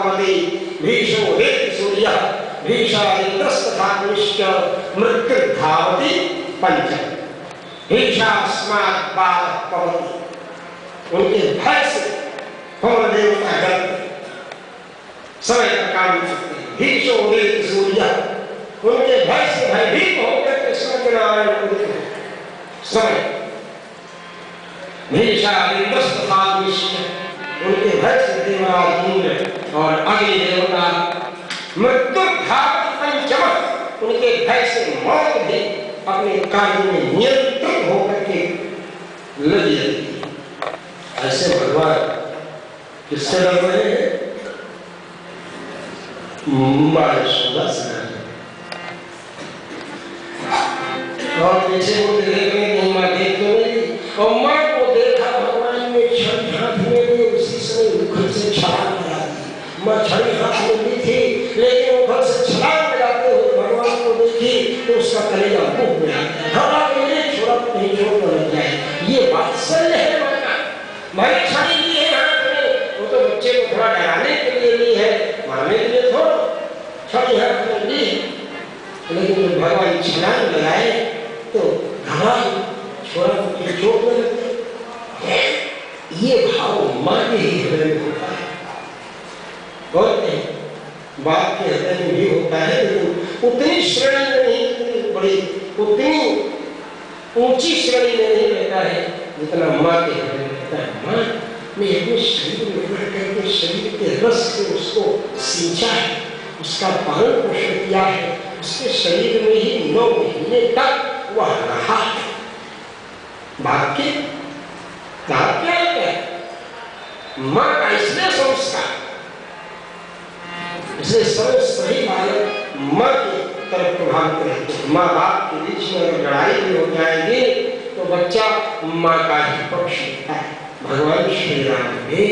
पवति भीषो हेति सूर्यः भीषादित्रस्तथाग्निश्च मृत्युर्धावति पंच भीषास्मात् बालः पवति। उनके भय से पवन देवता डरते समय का काम सकते हैं। भीषो हेति सूर्यः उनके भय से भयभीत होकर के सूर्यनारायण को देखो समय भीषादित्रस्तथाग्निश्च उनके भय से देवराज इंद्र और अग्नि देवता मृत्युर्धावति पंचमः उनके भय से मौत भी अपने कार्य में नियंत्रित होकर के लगी रहती है। ऐसे भगवान किससे डर रहे हैं? मां यशोदा से। और पीछे वो देख रहे मां देख तो नहीं और मां को देखा भगवान ने छड़ी हाथ में ली उसी समय उखड़ से छलांग लगा दी। मां छड़ी हाथ में ली थी लेकिन उखड़ से छलांग लगाते हुए भगवान को देखी तो उसका कलेजा फूट गया। हवा मेरे छोड़ा नहीं छोड़ लग जाए। ये वात्सल्य है मां का। मैंने छड़ी ली है हाथ में वो तो बच्चे को थोड़ा डराने के लिए ली है मारने के लिए थोड़ा छड़ी हाथ में ली लेकिन जब भगवान छलांग लगाए तो घबराई छोड़ा को चोट न लगती। ये भाव मां के ही हृदय में होता है। बोलते हैं बाप के हृदय में भी होता है लेकिन उतनी श्रेणी में नहीं उतनी बड़ी उतनी ऊंची श्रेणी में नहीं रहता है जितना मां के हृदय में रहता है। मां ने अपने शरीर में रह करके शरीर के रस से उसको सींचा है उसका पालन पोषण किया है उसके शरीर में ही 9 महीने तक वह रहा है। बाकी क्या है मां का इसलिए संस्कार इसलिए सब सही बालक मां की तरफ प्रभावित रहते हैं। माँ बाप के बीच में अगर लड़ाई भी हो जाएगी तो बच्चा मां का ही पक्ष लेता है। भगवान श्री राम ने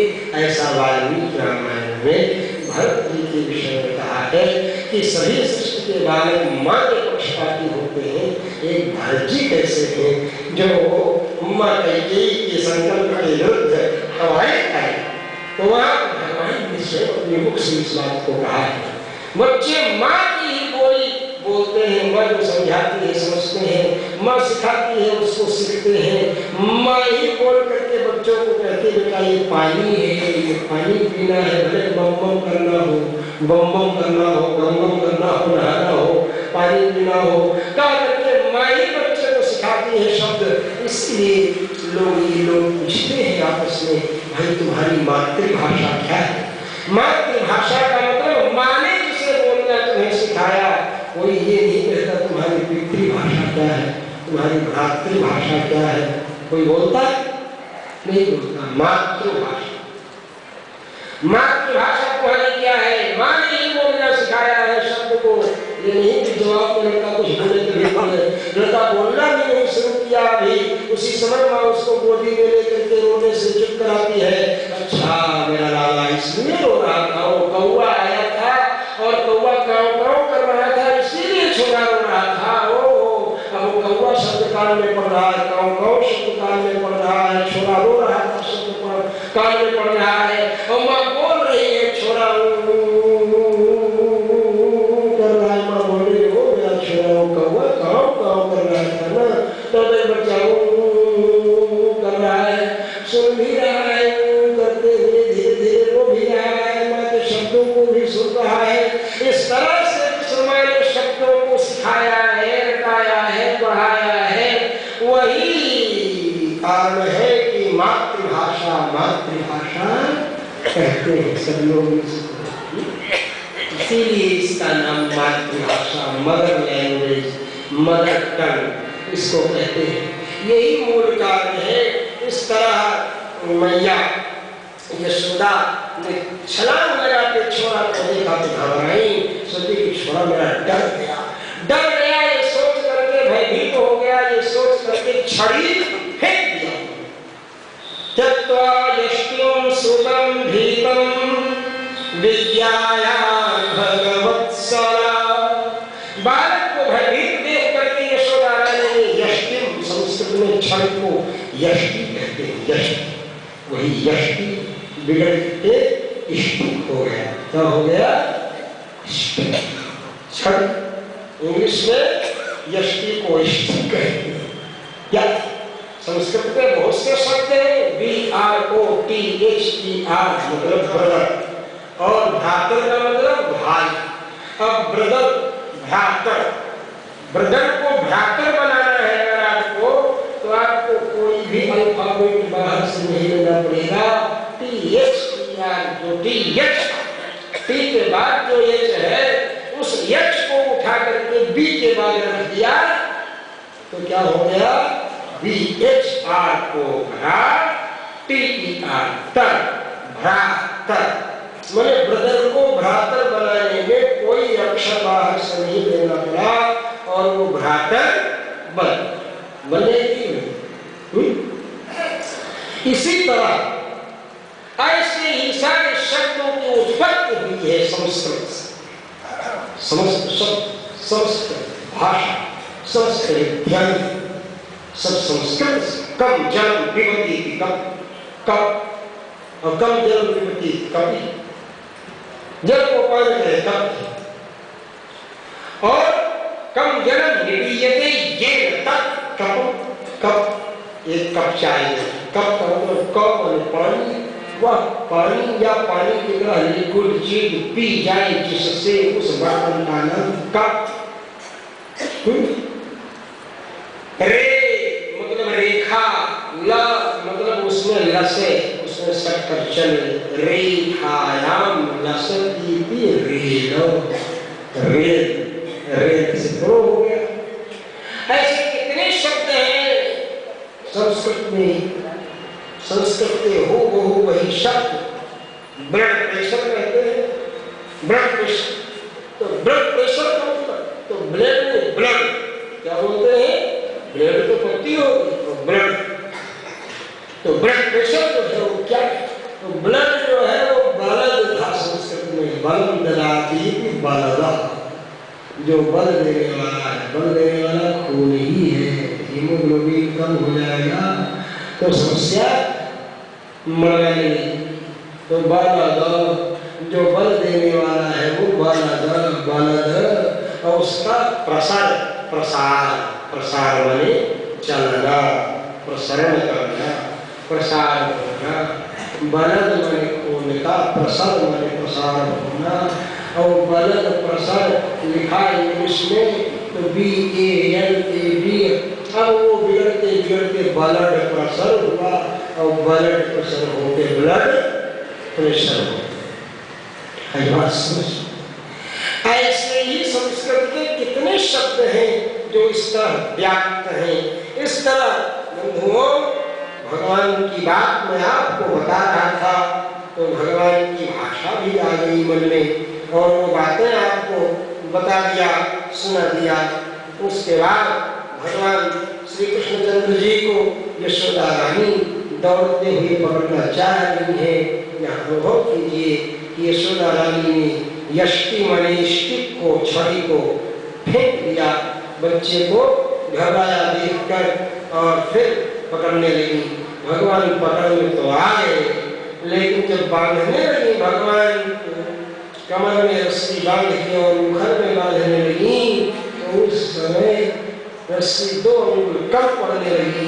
ऐसा वाल्मीकि रामायण में भरत जी के विषय में कहा है कि सभी सृष्टि के बालक मां के पक्षपाती होते हैं। एक भरत जी कैसे हैं जो मां कैकेयी के संकल्प के विरुद्ध कवायद करे तो वहां भगवान ने स्वयं अपने मुख से इस बात को कहा है। बच्चे मां की ही बोली बोलते हैं। मां जो समझाती है समझते हैं मां सिखाती है उसको सीखते हैं। मां ही बोल करके बच्चों को कहते बेटा ये पानी है ये पानी पीना है भले बम बम करना हो बम बम करना हो गम गम करना हो नहाना हो पानी पीना हो कहा करके मां ही बच्चे को सिखाती है शब्द। इसलिए लोग पूछते हैं आपस में भाई तुम्हारी मातृभाषा क्या है? मातृभाषा का मतलब मां ने जिसे बोलना तुम्हें सिखाया कोई ये नहीं कहता तुम्हारी पितृभाषा क्या है तुम्हारी भ्रातृभाषा क्या है। कोई बोलता नहीं बोलता। मातृभाषा तुम्हारी क्या है? मां ने ही बोलना सिखाया है शब्द को। ये नहीं कि जवाब में लड़का कुछ बोले तो लड़का बोलना भी नहीं शुरू किया अभी उसी समय मां उसको गोदी में लेकर के रोने से चुप कराती है। अच्छा मेरा लाला इसलिए रो रहा था वो कौवा आया था और कौवा काव काव कर रहा था इसीलिए छोरा रो रहा था। अब वो कौवा शब्द कान में पड़ रहा है काव काव शब्द कान में पड़ रहा है छोरा रो रहा था शब्द कान में पड़ रहा है और मां बोल रही है छोरा कर रहा है। मां बोल रही हो मेरा छोरा कौवा काव काव कर रहा था ना तो बच्चा कर रहा है सुन भी रहा है करते हुए धीरे धीरे रो भी रहा है। मां के शब्दों को भी सुन रहा है। इस तरह से मां ने शब्दों को सिखाया है रटाया है पढ़ाया है। वही कारण है कि मातृभाषा कहते हैं सब लोग इसीलिए इसका नाम मातृभाषा मदर लैंग्वेज मदर टंग इसको कहते हैं। यही मूल कारण है। इस तरह मैया यशोदा ने छलांग लगाते छोरा को देखा तो घबराई सोची कि छोरा मेरा डर गया ये सोच करके भयभीत हो गया ये सोच करके छड़ी फेंक दिया। त्यक्त्वा यष्टिं सुतं भीतं विद्याया भगवत्सला। बालक को भयभीत देख करके यशोदा रानी ने यष्टिं संस्कृत में छड़ी को यष्टि कहते हैं। यष्टि वही यष्टि बिगड़ के स्टिक हो गया। क्या हो गया? छड़। इंग्लिश में यष्टि को स्टिक कहते हैं। क्या संस्कृत में बहुत से शब्द हैं, BROTHER मतलब ब्रदर, और भ्रातर का मतलब भाई। अब ब्रदर भ्रातर, ब्रदर को भ्रातर बनाना है अगर आपको, तो आपको कोई भी अल्फाबेट बाहर से नहीं लेना पड़ेगा। THER जो टी के बाद जो एच है, उस एच को उठा करके बी के बाद रख दिया तो क्या हो गया? BHR को भ्रा, TER तर, भ्रातर। मैंने ब्रदर को भ्रातर बनाने में कोई अक्षर बाहर से नहीं लेना पड़ा और वो भ्रातर बनेगी। इसी तरह ऐसे ही सारे शब्दों की उत्पत्ति हुई है संस्कृत से। समस्त शब्द, संस्कृत भाषा, संस्कृत ध्यान सब संस्कृत से। कम जन्म विपत्ति की कब और कम जन्म विपत्ति कभी, जल को पानी रहे तब, और कम जन्म निपीयते ये तक कब एक कप चाहिए। कप का मतलब कप और पानी, वह पानी या पानी की तरह लिक्विड चीज पी जाए जिससे उस बर्तन का नाम कप। रे मतलब रेखा, ल मतलब उसमें लसे, उसमें शक्कर चले, रेखायाम लसती रेलो, रेल से प्रो हो गया। ऐसे कितने शब्द हैं संस्कृत में। संस्कृत के हो बहु वही शब्द ब्लड प्रेशर कहते हैं। ब्लड प्रेशर, तो ब्लड प्रेशर का मतलब तो ब्लड में ब्लड क्या बोलते हैं? ब्लड तो पत्ती होगी तो ब्लड, तो ब्लड प्रेशर जो है वो क्या है? तो ब्लड जो है वो बलद था संस्कृत में, बलम ददाती बलदा, जो बल देने वाला है। बल देने वाला खून ही है। हीमोग्लोबिन कम हो जाएगा तो समस्या मर गई। तो बलद जो बल देने वाला है वो बलद, और उसका प्रसार, प्रसार माने चलना, प्रसरण करना, प्रसार होना। बलद माने खून का, प्रसार माने प्रसार होना। और बलद प्रसार लिखा इंग्लिश में तो BALAD। अब वो बिगड़ते बिगड़ते ब्लड प्रेशर हुआ और ब्लड प्रेशर होके ब्लड प्रेशर हो। ऐसे ही संस्कृत के कितने शब्द हैं जो इस तरह व्याप्त हैं। इस तरह बंधुओं, भगवान की बात मैं आपको बता रहा था तो भगवान की भाषा भी आ गई मन में और वो बातें आपको बता दिया, सुना दिया। उसके बाद भगवान श्री कृष्णचंद्र जी को यशोदा रानी दौड़ते हुए पकड़ना चाह रही है। यहाँ अनुभव कीजिए कि यशोदा रानी ने यष्टि मणि स्टिक को, छड़ी को फेंक दिया। बच्चे को घबराया देखकर और फिर पकड़ने लगी। भगवान पकड़ने तो आ गए, लेकिन जब बांधने लगी भगवान कमर में रस्सी बांध के और मुखर में बांधने लगी तो उस समय रस्सी 2 अंगुल कम पड़ने लगी।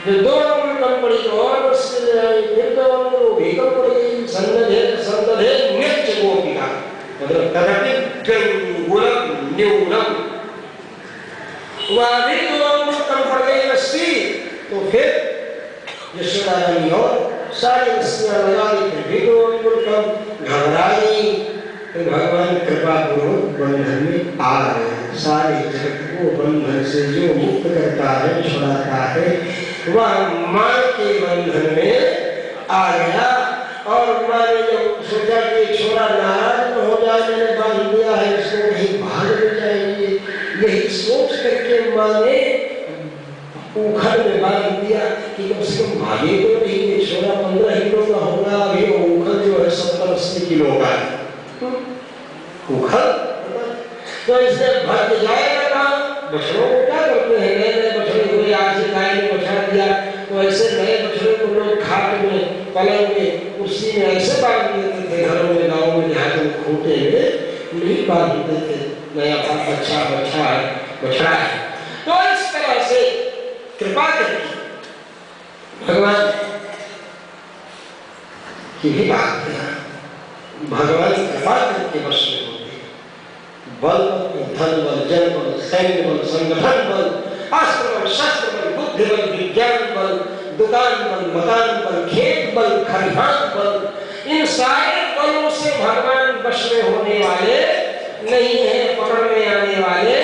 फिर 2 अंगुल कम पड़ी तो और रस्सी ले आई, फिर 2 अंगुल भी कम पड़ गई। संदधे नित्य गोपिका मतलब तदपि गंगुलम न्यूनम, वह भी 2 अंगुल कम पड़ गई रस्सी। तो फिर यशोदा रानी और सारी रस्सियां लगा दी, फिर भी 2 अंगुल कम। घबराई तो भगवान कृपा पूर्वक बंधन में आ गए। सारे जगत को बंधन से जो मुक्त करता है, छुड़ाता है, वह माँ के बंधन में आ गया। और माँ ने जब सोचा कि छोरा नाराज हो जाए, मैंने बांध दिया है, इसको कहीं भाग ले जाएंगे, यही सोच करके माँ ने उखड़ में बांध दिया कि कम से कम भागे तो नहीं। ये छोरा 15 किलो का होगा, अभी उखड़ जो है 70-80 किलो का है। उखड़ तो इससे भाग जाएगा ना। बछड़ों को क्या करते हैं, नए नए बछड़े हुए, आज से गाय ने बछड़ा दिया तो तो ऐसे नए बछड़े को लोग खाट में, पलंग में, कुर्सी में ऐसे बांध देते थे। घरों में, गाँव में, देहात में खूंटे में नहीं बांधते थे। नया अच्छा बछड़ा है। तो इस तरह से कृपा करके भगवान की ही बात है। भगवान कृपा करके वश में होते हैं। बल, धन बल, जन बल, सैन्य बल, संगठन बल, अस्त्र बल, शस्त्र बल, बुद्धि बल, विज्ञान बल, दुकान बल, मकान बल, खेत बल, खलिहान बल, इन सारे बलों से भगवान वश में होने वाले नहीं है, पकड़ में आने वाले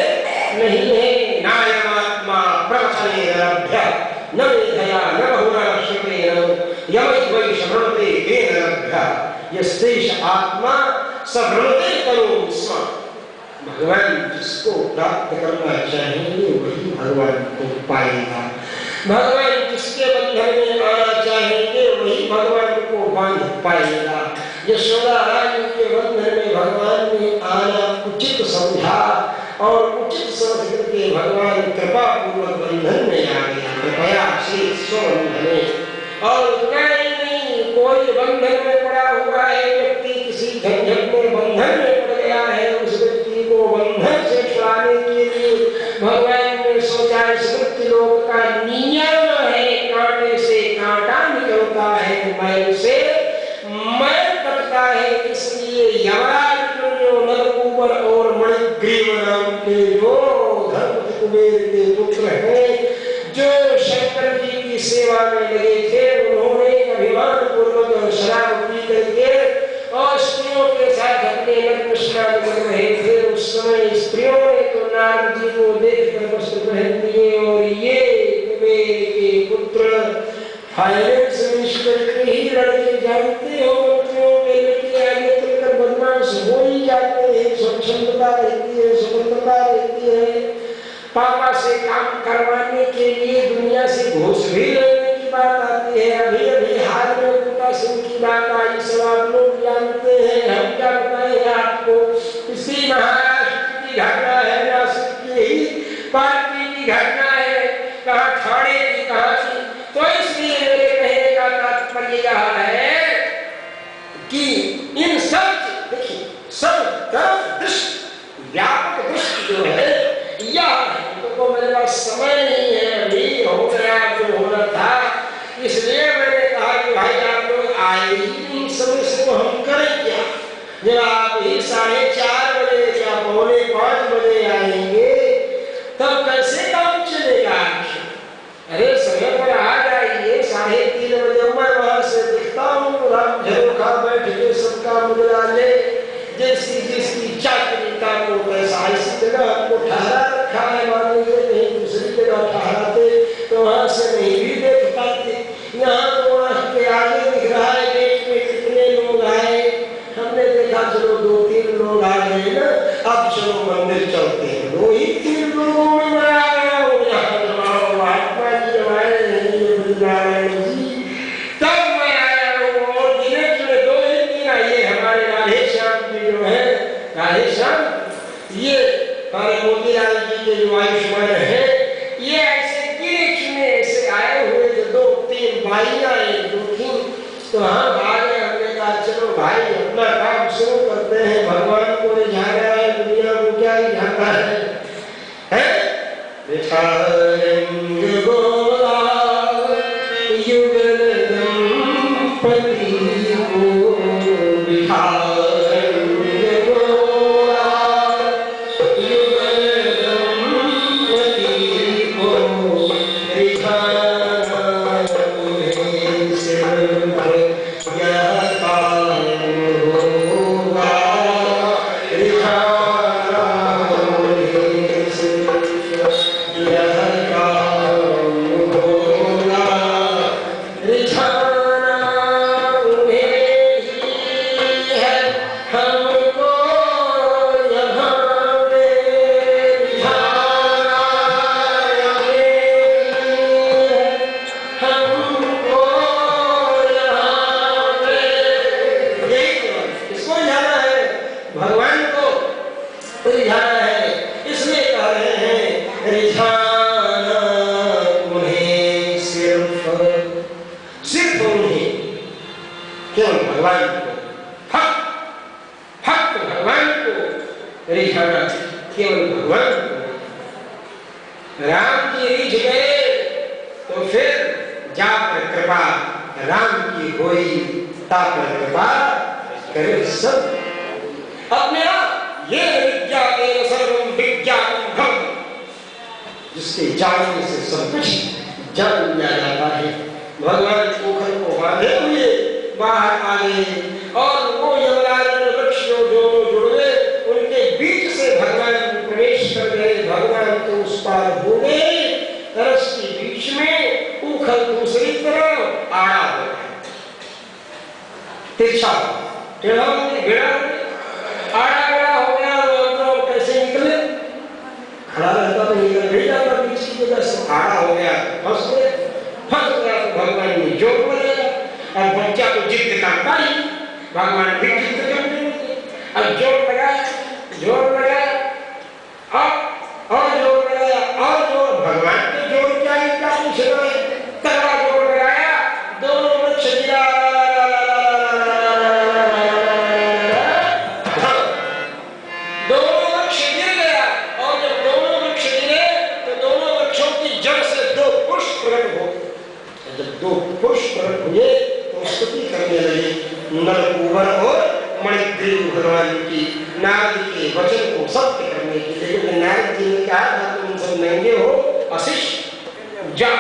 नहीं है। नायमात्मा प्रवचने लभ्य न मेधया न बहुना श्रुतेन यमैवै शरणते तेन लभ्य यस्तेष आत्मा सभ्रमते करो स्म। भगवान जिसको प्राप्त करना चाहेंगे वही भगवान को पाएगा। भगवान जिसके बंधन में आना चाहेंगे वही भगवान को बांध पाएगा। यशोदा रानी के बंधन में भगवान ने आना उचित समझा और उचित समझ करके भगवान कृपा पूर्वक बंधन में आ गया। कृपया से स्वबंधने, और उतना ही नहीं, कोई बंधन में पड़ा हुआ है व्यक्ति, किसी झंझट में बंधन में पड़ गया है, उस व्यक्ति को बंधन से छुड़ाने के लिए भगवान ने सोचा इस मृत्यु लोक का नियम है, कांटे से कांटा निकलता है, मैल से मैल कटता है। इसलिए यमराज नलकूबर और मणिग्रीव नाम के जो धर्म कुबेर के पुत्र हैं, जो शंकर जी की सेवा में लगे थे, उन्होंने अभिमान पूर्वक शराब पी करके और स्त्रियों के साथ अपने नग्न स्नान कर रहे थे। उस समय स्त्रियों ने तो नारद जी को देखकर वस्त्र पहन लिए और ये कुबेर के पुत्र फाइनेंस मिनिस्टर के ही लड़के जानते हो, मंत्रियों के लड़के आगे चलकर बदमाश हो ही जाते हैं। स्वच्छंदता रहती है, स्वतंत्रता रहती है। पापा से काम करवाने के लिए दुनिया से घूस भी लेने की बात आती है। अभी अभी हाल में बूटा सिंह की बात आई, सब आप लोग जानते हैं। हम क्या बताएं आपको, इसी महाराष्ट्र की घटना है, नासिक की ही पार्टी की घटना है, कहाँ ठाणे की, कहाँ की। तो इसलिए मेरे कहने का तात्पर्य यह है कि इन सब, देखिए, सब तरफ दृष्टि, व्यापक दृष्टि जो है यह, तो मेरे पास समय नहीं है, अभी हो गया जो होना था। इसलिए मैंने कहा कि भाई आप लोग आए ही इन समय से, तो हम करें क्या? जब आप ही 4:30 बजे या 4:45 बजे आएंगे तब कैसे काम चलेगा? अरे समय पर आ जाइए, 3:30 बजे मैं वहां से दिखता हूँ, राम झरोखा बैठ के सबका मुद्रा ले, जैसी जिसकी चाकरी का को पैसा इसी जगह आपको ठहरा रखा है। मान लीजिए कहीं दूसरी जगह ठहराते तो वहां से नहीं भी देख पाते। यहाँ तो वहां के आगे दिख रहा है गेट में कितने लोग आए। हमने देखा चलो 2-3 लोग आ गए ना, अब चलो मंदिर चलते हैं। 2-3 लोगों में मैं आ गया हूँ। यहाँ महात्मा जी जब आए नारायण जी, तब मैं आया हूँ। और गिने चुने 2 ही दिन आइए। हमारे राधे श्याम जी जो है, राधे श्याम, ये हमारे मोतीलाल जी के जो आयुष्मान है, ये ऐसे गिने चुने ऐसे आए हुए जो 2-3 बाइयां एक दो थी। तो हम भागे, हमने कहा चलो भाई अपना काम शुरू करते हैं। भगवान को रिझाना है, दुनिया को क्या रिझाना है? रिझाना केवल भगवान को। राम की रिझ गए तो फिर जा पर कृपा राम की होई, ता पर कृपा करे सब। अपने आप ये विद्या एव सर्वम विज्ञातम, जिसके जानने से सब कुछ जान लिया जाता है। भगवान पोखर को बांधे हुए बाहर आ गए और वो यमराज वृक्ष जो जुड़ गए उनके बीच से भगवान प्रवेश कर गए। भगवान तो उस पार हो गए, तरस के बीच में पोखर दूसरी तरफ आड़ा हो गया, तिरछा टेढ़ा बेड़ा आड़ा बेड़ा हो गया। तो कैसे निकले? खड़ा रहता तो निकल नहीं जाता, बीच की वजह से आड़ा हो गया, फंस गया। तो भगवान ने जोर लगाया और बच्चा तो जिद करता ही, भगवान भी जिद करते हैं। अब जोर लगाया और जोर लगाया और जोर, भगवान के जोर क्या है क्या पूछ रहे हैं? तगड़ा जोर लगाया, दोनों वृक्ष गिरा, दोनों वृक्ष गिर गया। और जब दोनों वृक्ष गिरे तो दोनों वृक्षों की जड़ से दो पुष्प प्रकट हो। जब दो पुष्प प्रकट हुए तो स्तुति करने लगे नरकुवर और मणिग्रीव भगवान की, नारद के वचन को सत्य करने के लिए। लेकिन नारद जी ने कहा था तुम सब नंगे हो, अशिष्ट जा।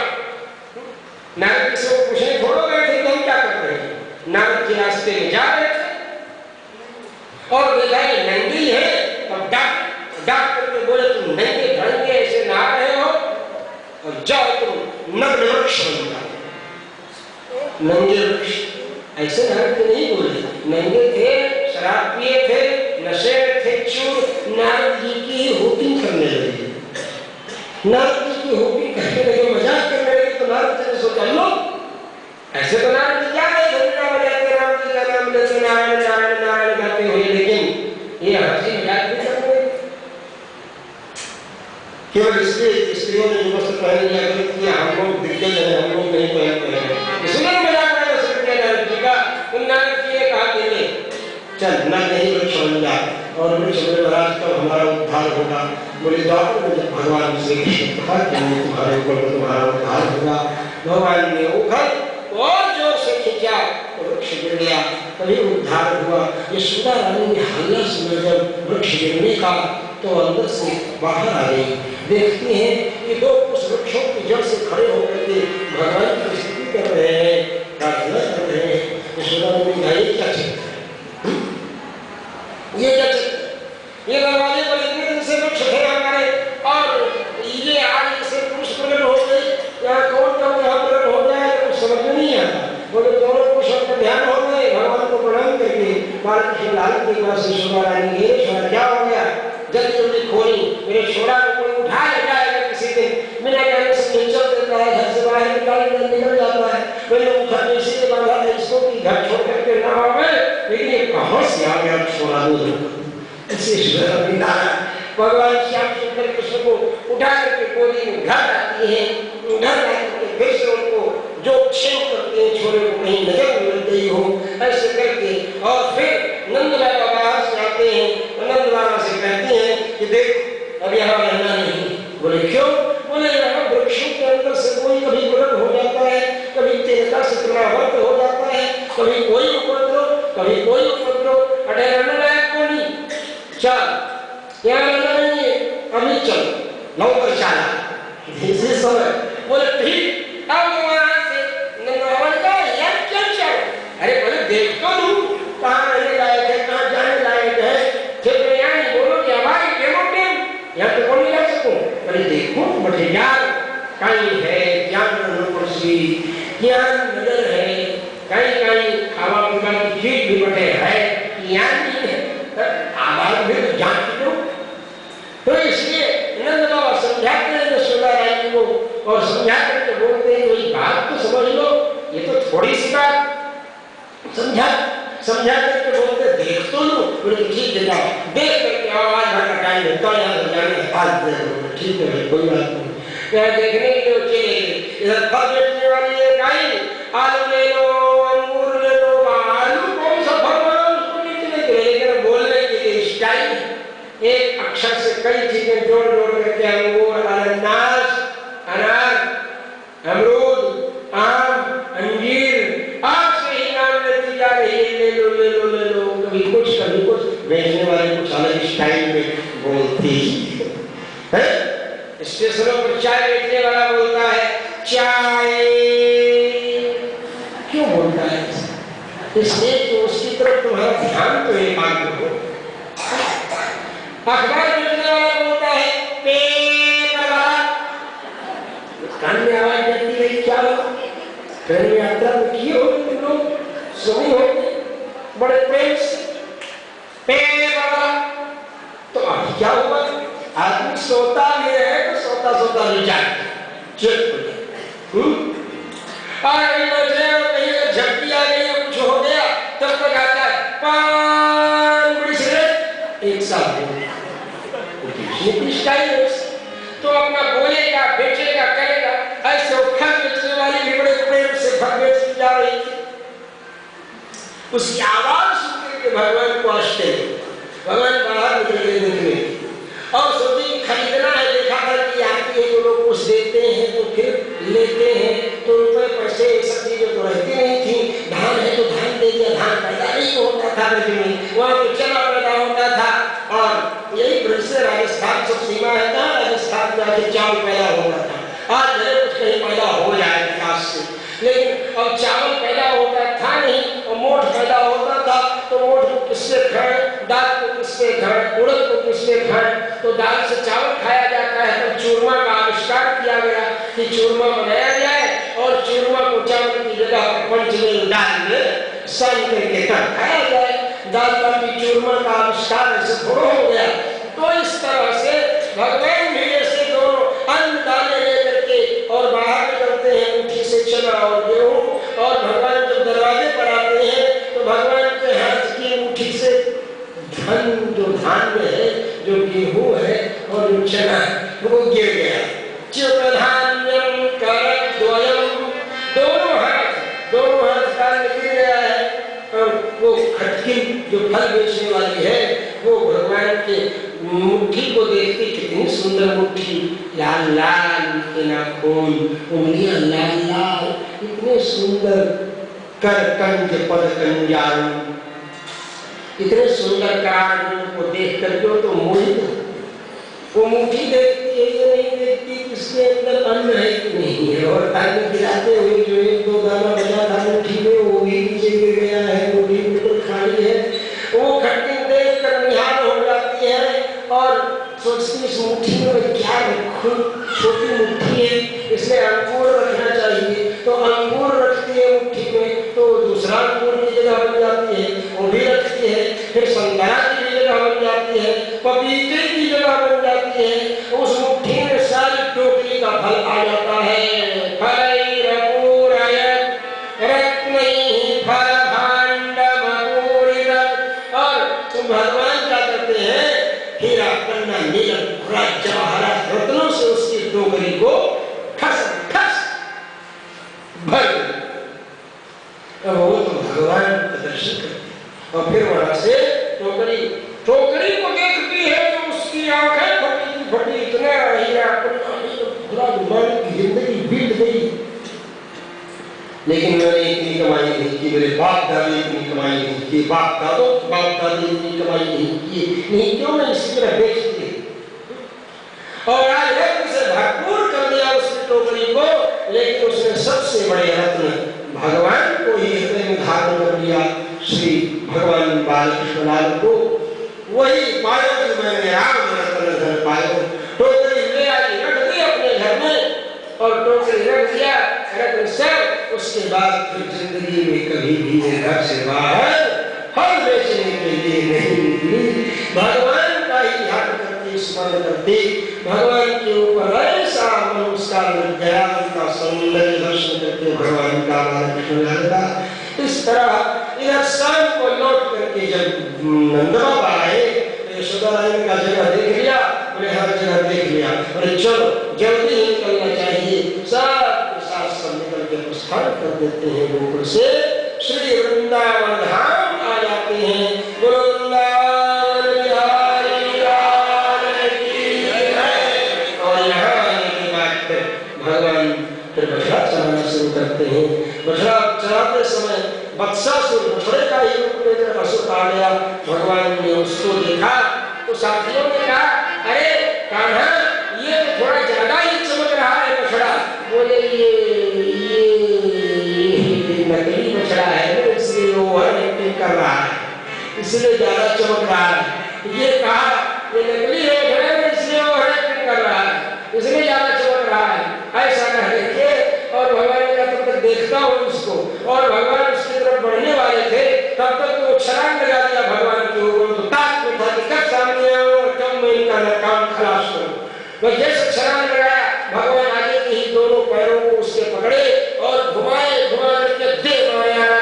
नारद जी से पूछने थोड़ा गए थे तुम क्या कर रहे हैं? नारद जी रास्ते में जा रहे थे और देखा नंगी है, तब डाक करके बोले तुम नंगे ढंगे ऐसे नहा रहे हो और जाओ तुम नग्न वृक्ष बन जाओ। नंगे वृक्ष ऐसे नारद जी नहीं बोले, नंगे थे, शराब पिए थे, नशे थे चूर। नारद जी की होपिंग करने लगे, नारद जी की होपिंग करने लगे, मजाक करने लगे। तो नारद जी ने सोचा लो ऐसे तो नारद जी क्या है, धुना बजाते राम जी का नाम लेते नारायण नारायण नारायण गाते हुए, लेकिन ये हंसी मजाक भी करते हुए केवल इसलिए स्त्रियों ने जो वस्त्र पहन लिया कि हम लोग दिग्गज हैं, हम लोग नहीं पहनते हैं, इसलिए मजाक नारद जी का। नारद जी ने कहा कि चल न नहीं वृक्ष बन जा और वृक्ष बोले महाराज कब हमारा उद्धार होगा? बोले द्वापर में जब भगवान श्री कृष्ण कहा कि तुम्हारे ऊपर तुम्हारा उद्धार होगा, भगवान ने उखड़ और जोर से खींचा तो वृक्ष गिर गया, तभी उद्धार हुआ। यशोदा रानी ने हल्ला सुना जब वृक्ष गिरने का तो अंदर से बाहर आ गई, देखती हैं कि दो उस वृक्षों की जड़ से खड़े होकर के भगवान की स्तुति कर रहे हैं, प्रार्थना कर रहे हैं। यशोदा रानी ने कहा क्या चीज ये क्या चीज, ये दरवाजे पर इतने दिन से वृक्ष थे हमारे और ये आज से पुरुष प्रकट हो गए, या कौन कब यहाँ प्रकट हो गया है कुछ समझ में नहीं आता। बोले दोनों पुरुषों का ध्यान हो गए, भगवान को प्रणाम करके बालकृष्ण लाल के पास यशोदा रानी गए, यशोदा क्या हो गया? जल्दी जल्दी खोली, मेरे छोड़ा को कोई उठा ले जाएगा किसी दिन, मेरा जाने से निकल देता है, घर से बाहर निकल जाता है। मैंने घर में इसीलिए बांधा था इसको कि घर छोड़ करके ना आवे, लेकिन ये कहाँ से आ गया छोड़ा दूर ऐसे भगवान श्याम सुंदर कृष्ण को उठा करके गोदी में घर लाती है, घर ला करके फिर से उनको जो क्षेम करते हैं छोरे को कहीं नजर मिल गई हो ऐसे करके, और फिर नंदलाला बाहर से आते हैं और नंदलाला से कहते हैं कि देख अब यहाँ रहना नहीं। बोले क्यों? बोले यहाँ वृक्षों के अंदर से कोई कभी गुरु हो जाता है, कभी तेरता से तृणावर्त हो जाता है, कभी कोई उपद्रव कभी कोई उपद्रव, अरे रहने लायक को नहीं, चल यहाँ रहना नहीं है, अभी चल नौकर चाला इसी समय। बोले ठीक, अब वहाँ से नंदरावन का यार क्या चल, अरे बोले देख तो लूँ कहाँ रहने लायक है, कहाँ जाने लायक है, फिर मैं यहाँ नहीं बोलो कि हमारी डेमोटेम यहाँ तो कौन नहीं जा सकूँ। बोले देखो बटे यार कहीं है ज्ञान अनुपस्वी, ज्ञान नजर है, कहीं कहीं खावा पीवा की चीज भी बटे है, ज्ञान नहीं है, आवाज भी तो जान लो। तो इसलिए नंद बाबा समझाते हैं यशोदा रानी को और समझा करके बोलते हैं कोई बात तो समझ लो, ये तो थोड़ी सी बात समझा करके बोलते देख तो लो। बोले ठीक है जाओ देख करके आवाज भर का टाइम है, कल यहाँ जाने आज दे ठीक है कोई बात नहीं। यहाँ देखने के लिए चले गए, इधर फल बेचने वाली है गाय, आलू ले लो अंगूर ले लो, आलू कौन सा फल वाला उसको नहीं चले गए, लेकिन बोलने के लिए स्टाइल एक अक्षर से कई चीजें जोड़ जोड़ करके अंगूर, अनानास, अनार, अमरूद, आम, अंजीर, आपसे ही नाम लेती जा रही है, ले लो ले लो ले लो, कभी कुछ बेचने वाले कुछ अलग स्टाइल में बोलती है। स्टेशनों पर चाय बेचने वाला बोलता है चाय, क्यों बोलता है? इसलिए तो उसकी तरफ तुम्हारा ध्यान तो एकाग्र हो। अखबार बेचने वाला बोलता है पेपर वाला, कान में आवाज जाती है क्या हुआ? ट्रेन यात्रा में किए हो तुम लोग, सोए हो बड़े प्रेम से, पेपर वाला। तो अब क्या हुआ? आदमी सोता भी है तो सोता सोता विचार चुप हो जाए। झपकी आ गई है, कुछ हो गया, तब तक आता है पान बड़ी सिगरेट, एक साथ तो अपना बोलेगा, बेचेगा, करेगा। ऐसे फल बेचने वाली भी बड़े प्रेम से फल बेचती जा रही थी। उसकी आवाज सुनकर के भगवान को आश्चर्य, भगवान बाहर निकले देखने और सोची खरीदना है। देखा था कि आती है तो लोग कुछ देते हैं तो फिर लेते हैं, तो रुपए पैसे सब चीजें तो रहती नहीं थी। धान है तो धान दे दिया, धान पैदा नहीं होता था में, वहाँ पे चना पैदा होता था। और यही ब्रज से राजस्थान सब सीमा है ना, राजस्थान में आगे चावल पैदा होता था। आज है कुछ कहीं पैदा हो जाए विकास से, लेकिन अब चावल पैदा होता था नहीं और मोठ पैदा होता था। तो मोठ को किससे खाएं, दाल को किससे खाएं, उड़द को किससे खाएं? तो दाल से चावल खाया जाता है। तो चूरमा का आविष्कार किया गया कि चूरमा बनाया जाए और चूरमा को चावल की जगह पंचमेल दाल में सान करके खाया जाए। दाल बाटी चूरमा का आविष्कार ऐसे थोड़ा हो गया। तो इस तरह से भगवान भी ऐसे दोनों अन्न दाने लेकर के और बाहर निकलते हैं मुट्ठी से चना और गेहूं, और भगवान जब दरवाजे पर आते हैं तो भगवान के हाथ की मुट्ठी से धन, जो धान्य है, जो गेहूं है और जो चना है, वो गिर गया। च्युतधान्यम करद्वयम, दोनों हाथ कान में गिर गया है। और वो खटकी जो फल बेचने वाली है वो भगवान के मुट्ठी को देखती, कितनी सुंदर मुट्ठी, लाल लाल के नाखून, उंगलियां लाल लाल, इतने सुंदर करकंज पदकंजारू, इतने सुंदर करार को देख करके तो मोहित। वो मुट्ठी देखती है, ये नहीं देखती किसके अंदर अन्न है कि नहीं है। और अन्न गिराते हुए जो एक दो दाना बचा था मुट्ठी में, वो भी नीचे गिर गया है, मुट्ठी बिल्कुल खाली है। वो खट्टी देख कर निहाल हो जाती है और सोचती इस मुट्ठी में क्या रखूं, छोटी मुट्ठी है, इसमें अंगूर रखना चाहिए। तो अंगूर रखती है मुट्ठी में, तो दूसरा अंगूर की जगह बन जाती है, वो भी रखती है। फिर संतरा की जगह बन जाती है, पपीते की जगह बन जाती है। उस मुट्ठी में सारी टोकरी का फल आ जाता है। भगवान क्या करते हैं, हीरा पन्ना नीलम जवाहरात रत्नों से उसकी टोकरी को ठस ठस भर। वो तो भगवान का दर्शन करते और फिर वहां से टोकरी को देखती है तो उसकी आंखें फटी, इतना हीरा पन्ना भगवान की जिंदगी बीत गई। लेकिन मैंने इतनी कमाई नहीं की, मेरे बाप दादी इतनी कमाई नहीं की, बाप दादी इतनी कमाई नहीं की, नहीं क्यों नहीं इसी तरह बेच दी। और आज उसे भरपूर कर दिया उसकी टोकरी को, लेकिन उसने सबसे बड़े रत्न भगवान को ही हृदय में धारण कर लिया। श्री भगवान बालकृष्ण लाल को वही पायो जो मैंने राम रत्न घर पायो। टोकरी ले आई, रख दी अपने घर में, और टोकरी रख दिया रत्न सब। उसके बाद फिर जिंदगी में कभी भी घर से बाहर फल बेचने के लिए नहीं निकली। भगवान का ही ध्यान करते, स्मरण करते, भगवान के ऊपर ऐसा मन उसका लग गया, उनका सौंदर्य दर्शन करके भगवान का बालकृष्ण लगा। इस तरह इधर शाम को लौट करके जब नंद बाबा आए, यशोदा रानी का जगह देख लिया, बोले हर जगह देख लिया, बोले चलो जल्दी ही निकलना चाहिए। सबके साथ सब निकल के प्रस्थान कर देते हैं गोकुल से, श्री वृंदावन धाम आ जाते हैं। वृंदावन बिहारी वत्सासुर बछड़े का ही रूप लेकर असुर आ गया। भगवान ने उसको देखा तो साथियों ने कहा, अरे कान्हा, ये तो थोड़ा ज्यादा ही चमक रहा है बछड़ा। बोले ये नकली बछड़ा है, इसलिए वो ओवर एक्टिंग कर रहा है, इसलिए ज्यादा चमक रहा है। ये कहा ये नकली है, इसलिए ओवर एक्टिंग कर रहा है, इसलिए ज्यादा चमक रहा है, ऐसा कह के। और भगवान ने कहा तब तक देखता हूँ उसको। और भगवान उसकी तरफ बढ़ने वाले थे, तब तक तो छलांग लगा दिया भगवान के ऊपर। तो ताक में था कि कब सामने आऊं और कब मैं इनका काम खलास करूं। तो जैसे छलांग लगाया, भगवान आगे के ही दोनों पैरों को उसके पकड़े और घुमाए घुमा करके दे माया।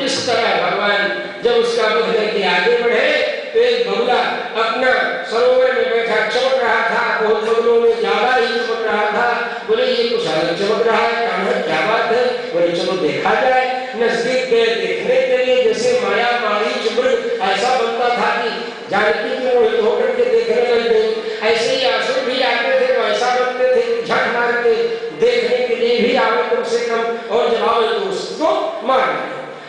इस तरह भगवान जब उसका वध करके आगे बढ़े तो एक बगुला अपना सरोवर में बैठा चमक रहा था, बहुत बगुलों में ज्यादा ही चमक रहा था। बोले ये कुछ अलग चमक रहा है, कान्हा क्या बात है? बोले चलो देखा जाए। नजदीक गए देखने के लिए, जैसे माया मारी चुमृग ऐसा बनता था कि जानकी की मोहित होकर के देखने लग गई। ऐसे ही असुर भी आते थे तो ऐसा बनते थे कि झट मार के देखने के लिए भी आवे कम से कम, और जब आवे तो उसको मार।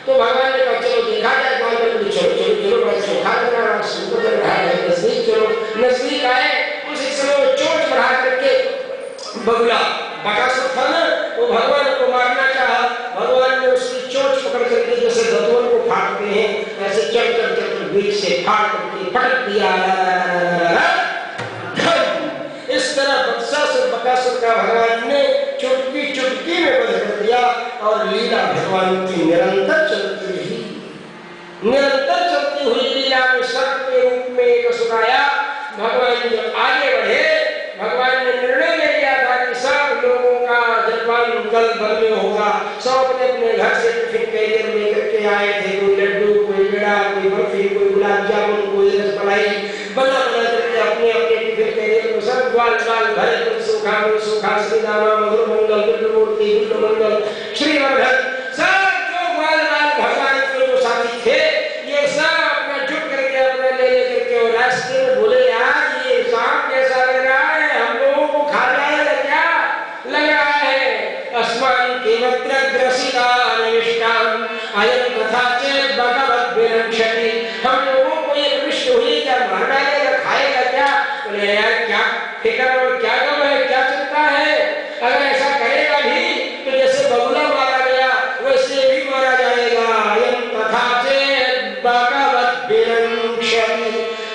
तो भगवान ने कहा चलो देखा जाए। चलो चलो चलो बड़ा चोखा लग रहा है, सुंदर लग रहा है, नजदीक चलो। नजदीक आए, उसी समय वो चोट बढ़ा करके बगुला बकासुर था ना, वो भगवान को मारना चाहा। भगवान ने उसकी चोट पकड़ करके जैसे दतवन को फाड़ते हैं, ऐसे चल चल चल चल बीच से फाड़ करके पटक दिया। इस तरह बकासुर का भगवान ने चुटकी चुटकी में वध कर दिया। और लीला भगवान की निरंतर चलती रही। निरंतर चलती हुई लीला में सर्प के रूप में एक असुर आया। भगवान जब आगे बढ़े, भगवान ने निर्णय ले लिया था कि सब लोगों का जलपान कल भर में होगा। सब अपने अपने घर से टिफिन कैरियर लेकर के आए थे, कोई लड्डू, कोई पेड़ा, कोई बर्फी, कोई गुलाब जामुन, कोई रसमलाई, बना बना करके अपने अपने टिफिन कैरियर में सब ग्वाल ग्वाल भरे कर सुखा में सुखा श्री रामा मधुर मंगल विष्णु मूर्ति विष्णु मंगल श्रीवर्धन, सब जो ग्वाल ग्वाल भगवान के जो साथी थे, ये सब अपना जुट करके अपना ले लेकर के और रास्ते में बोले, यार ये सांप कैसा लग रहा है, हम लोगों को खा जाएगा क्या? लग रहा है अस्मान के वक्र ग्रसिता निविष्टाम अयं तथा चेत भगवत विरक्षति। हम लोगों को ये विष्ट हुई क्या, मार डालेगा, खाएगा क्या? बोले यार क्या फिक्र और क्या गम है, क्या चिंता है? अगर ऐसा करेगा भी तो जैसे बगुला मारा गया वैसे भी मारा जाएगा। अयं तथा चेत भगवत विरक्षति,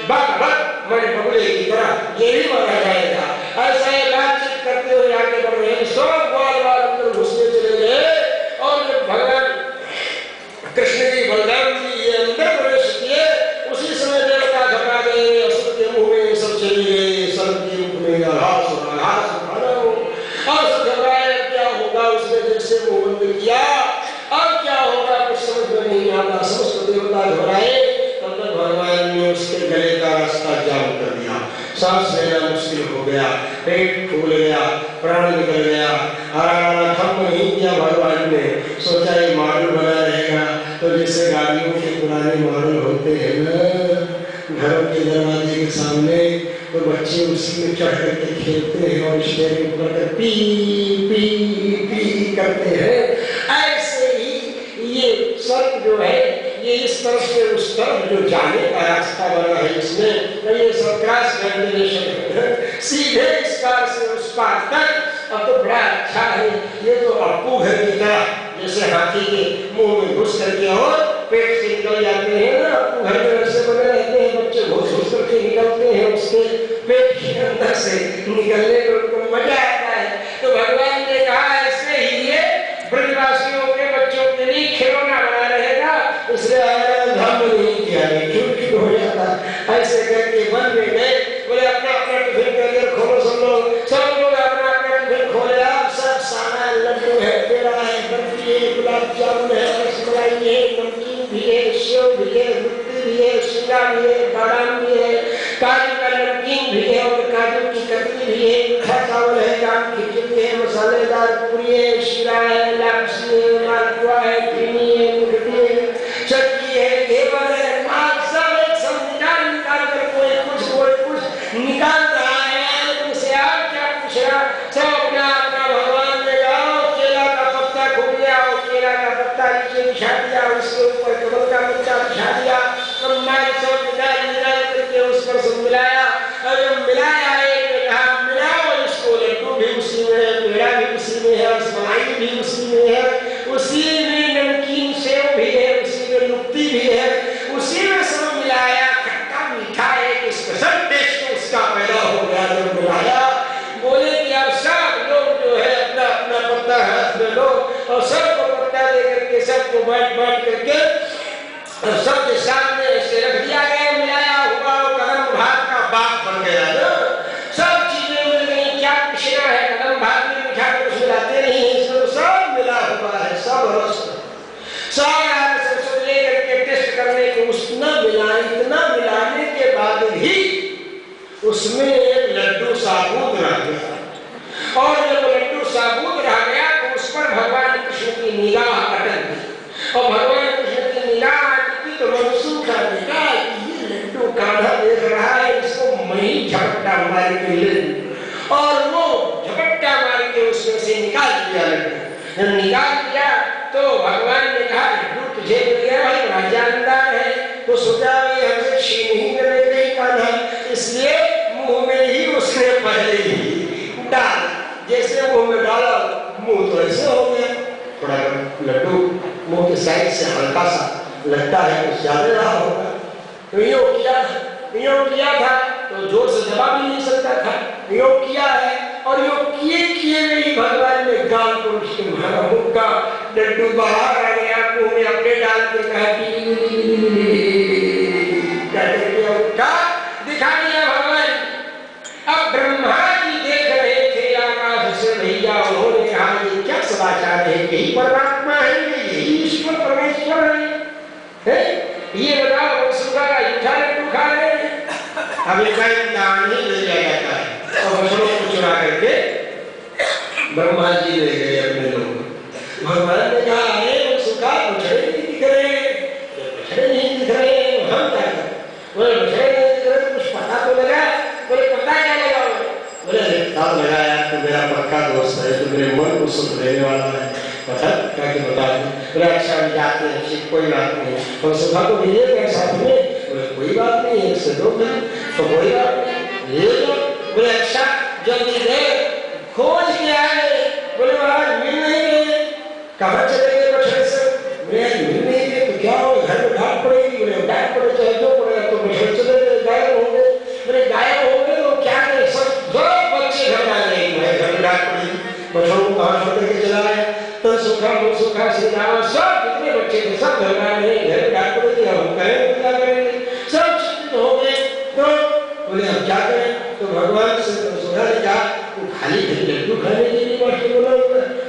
भगवत मन बगुले की तरह ये भी मारा जाएगा। ऐसा ये बातचीत करते हुए आगे बढ़ रहे हैं। सब बाल बाल अंदर घुसते चले गए। और जब भगवान कृष्ण जी बलराम जी ये अंदर प्रवेश किए, उसी समय देवता घबरा गए, असुर के मुंह में सब चले गए, सब के रूप में आभास और सब घबराए। क्या होगा? उसने जैसे मुंह बंद किया, अब क्या होगा कुछ समझ में नहीं आता। समस्त देवता घबराए। तब तक भगवान ने उसके गले का रास्ता जाम कर दिया। सांस लेना मुश्किल हो गया, पेट फूल गया, प्राण निकल गया। थम नहीं किया भगवान ने। सोचा ये मॉडल बना रहेगा तो जैसे गाड़ियों के पुराने मॉडल होते हैं ना, घरों के दरवाजे के सामने, तो बच्चे उसी में चढ़ करके खेलते हैं और स्टेरिंग पकड़कर पी पी पी करते हैं। ऐसे ही ये सर्प जो है, ये इस तरफ से उस तरफ जो जाने का रास्ता बना है, इसमें ये सब क्रॉस वेंटिलेशन है, सीधे इस पार से उस पार तक। अब तो बड़ा अच्छा है, ये तो अप्पू घर की तरह, जैसे हाथी के मुंह में घुस करके और पेट से निकल जाते हैं ना, अप्पू घर में वैसे बने रहते हैं, बच्चे घुस घुस करके निकलते हैं उसके पेट के अंदर से, निकलने में उनको मजा आता है। तो भगवान ने कहा ऐसे ही ये ब्रजवासियों के बच्चों के लिए खिलौना बना रहेगा, इसलिए धर्म नहीं किया, क्यों हो जाता। ऐसे करके बन में गए। बोले अपना अपना टिफिन कैरियर खोलो, सब लोग अपना अपना टिफिन खोले। आप सब सामान, लड्डू है, पेड़ा है, बर्फी है, गुलाब जामुन है, रसमलाई है, नमकीन भी है, सेव भी है, मिट्टी भी है, शिंगा भी है, बादाम भी है, काजू का नमकीन भी है और काजू की कतली भी है, मीठा चावल है, दाल खिचड़ी है, मसालेदार पूरी है, शीरा है, लापसी है, मालपुआ है, चीनी है, मुर्गी है, चटनी है, घेवर है, माल सब एक सब निकाल कर कोई कुछ निकाल रहा है। तुमसे आप क्या पूछ रहा? सब अपना अपना भगवान ने गाओ केला का उसको बांट करके सबके सामने ऐसे रख दिया गया, मिलाया हुआ वो कदम भात का बाग बन गया ना। सब चीजें मिल गई, क्या पूछना है, कदम भात में मीठा कुछ मिलाते नहीं है, इसमें सब मिला हुआ है, सब रस सारा रस लेकर के टेस्ट करने को उसने मिला, इतना मिलाने के बाद भी उसमें एक लड्डू साबुत रह गया। और जब लड्डू साबुत रह गया तो उस पर भगवान कृष्ण की निगाह अटक गई। और भगवान कृष्ण की निगाह अटकी तो मनसूखा देखा ये लड्डू कान्हा देख रहा है, इसको मैं ही झपट्टा मार के ले, और वो झपट्टा मार के उसमें से निकाल दिया लड्डू। जब निकाल दिया तो भगवान ने कहा लड्डू तुझे मिल गया भाई, बड़ा जानदार है, तो सोचा हमसे छीन ही मिले नहीं कान्हा, इसलिए मुंह में ही उसने पहले ही डाल, जैसे मुंह में डाला मुंह तो ऐसे हो गया, थोड़ा लड्डू मुंह के साइड से हल्का सा लगता है कुछ ज्यादा रहा होगा, तो यो किया था तो जोर से दबा भी नहीं सकता था, यो किया है और यो किए नहीं भगवान ने गाल को उसके मुंह का लड्डू बाहर आ गया, मुंह में अपने डाल के कहा दिखा दिया भगवान। अब ब्रह्मा जी देख रहे थे आकाश से भैया, उन्होंने कहा ये क्या समाचार है, यही परमात्मा है, यही ईश्वर परमेश्वर है? ये बताओ सुगा का यूठा लड्डू खा रहे हैं। अब एक दान ही ले लिया जाता है और बछड़ों को चुरा करके ब्रह्मा जी ले गए अपने लोग। भगवान ने कहा अरे सुखा बछड़े नहीं दिख रहे, बछड़े नहीं दिख रहे, हम क्या करें? बोले बछड़े नहीं दिख रहे, कुछ पता तो लगा? बोले पता क्या लगा? बोले तब लगाया तो मेरा पक्का दोस्त है, तो मेरे मन को सुख देने वाला है, पता क्या कि बता दें। बोले अच्छा हम जाते हैं, ठीक कोई बात नहीं, और सुखा को मिलिएगा साथ में? बोले कोई बात नहीं, एक से दो दिन तो कोई बात नहीं, ये लो। बोले अच्छा जल्दी दे खोज के आए। बोले महाराज मिल नहीं गए, कहाँ चले गए बछड़े से? बोले मिल नहीं गए तो क्या हो, घर में डांट पड़ेगी? बोले डांट पड़े चाहे जो पड़ेगा, तो बछड़े चले गए, गायब हो गए। बोले गायब हो गए तो क्या करें, सब बच्चे घर आ जाएंगे, घर में डांट पड़ेगी, बछड़ों को कहाँ छोड़ के चला है? तो सुखा सीताराम सब कितने बच्चे थे सब घर आ गए, घर में डांट पड़ेगी, हम करेंगे क्या करेंगे, सब चिंतित हो गए। तो बोले हम क्या करें? तो भगवान से सुधा ने कहा तू खाली लड्डू खाने के लिए मास्टर बोला,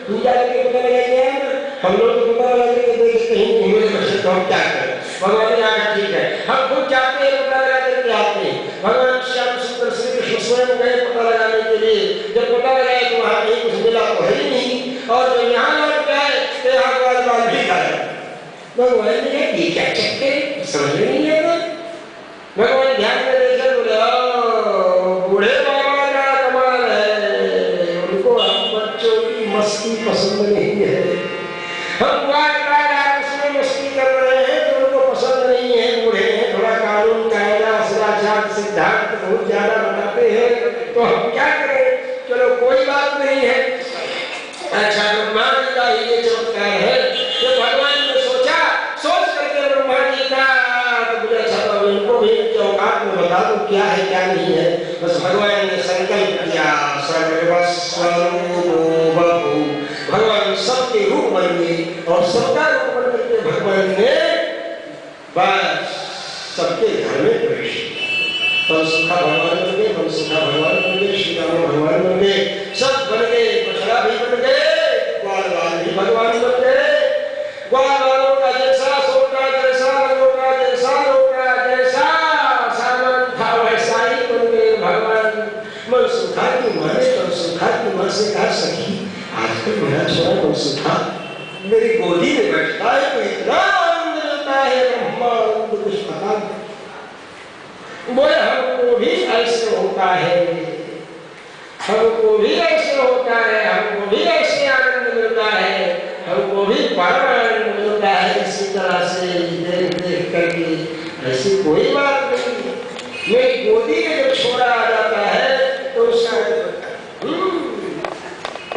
तू जाके पता लगा क्या है ना, हम लोग तो पता लगा के देख कहीं घूमे बच्चे, तो हम क्या करें? भगवान ने कहा ठीक है हम खुद जाते हैं, पता लगा करके आते हैं। भगवान श्याम सुंदर श्री कृष्ण स्वयं गए पता लगाने के लिए, जब पता लगाया तो वहाँ कहीं कुछ मिला तो है ही नहीं, और जब यहाँ लौट गए तो यहाँ बाल भी खाया। भगवान ने कहा ये क्या चक्कर है, समझ में नहीं आता। भगवान ध्यान में लेकर बोले बूढ़े बाबा का कमाल है, उनको हम बच्चों की मस्ती पसंद नहीं है, हम उसमें मस्ती कर रहे हैं तो उनको पसंद नहीं है, बूढ़े हैं, थोड़ा कानून कायदा सदाचार सिद्धांत बहुत ज्यादा बताते हैं, तो हम क्या करें? चलो कोई बात नहीं है। अच्छा ब्रह्मा जी का ये चमत्कार है, तो भगवान ने सोच करके ब्रह्मा जी का इनको भी औकात में बता दो क्या है क्या नहीं है। बस भगवान ने संकल्प किया भगवान सबके रूप बन गए, और सबका रूप बन करके भगवान ने बस सबके घर में प्रवेश किया। सुखा भगवान बन गए, सुखा भगवान बन गए, श्री राम भगवान बन गए, सब बन गए, बछड़ा भी बन गए, ग्वाल वाल भी भगवान बन गए। ग्वाल वालों का जैसा सोटा, जैसा लोटा, जैसा लोटा, जैसा सामान था वैसा ही बन गए भगवान। मन सुखा की माने तो सुखा की मां से कहा सखी आजकल मेरा छोरा मन सुखा मेरी गोदी में बैठता है तो इतना आनंद मिलता है, ब्रह्मानंद कुछ पता नहीं। बोले हमको भी ऐसे होता है, हमको भी ऐसे होता है, हमको भी ऐसे आनंद मिलता है, हमको भी परम आनंद मिलता है इसी तरह से देख करके। ऐसी कोई बात नहीं, मेरी गोदी में जब छोरा आ जाता है तो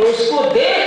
उसको देख